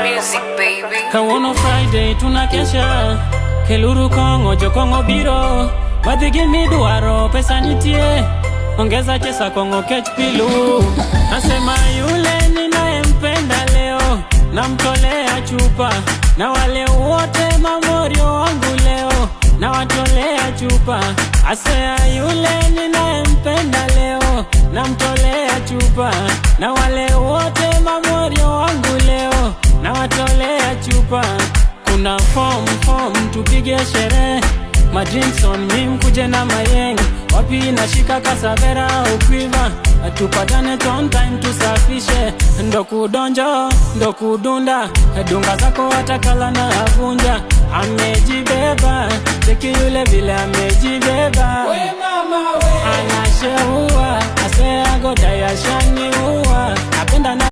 Music, baby. Kawono Friday tunakesha, keluru kongo jokongo biro, madhigi midwaro pesa nitie, ongeza chesa kongo kech pilu. Nasema yule ninayempenda leo, namtolea chupa, na wale wote mamorio wangu leo, na watolea chupa. Asea yule ninayempenda leo, namtolea chupa, na wale wote mamorio wangu leo, na watolea chupa. Kuna form tupige sherehe, madrinks on me mkuje na mayeng. Wapi nashika kasavera ukwiva, tupatane on time tusafishe. Ndo kudonjo, ndo kudunda, dunga zako watakala na avunja. Amejibeba, cheki yule vile amejibeba. Anasheua, asea goda ya shani uwa. Napenda na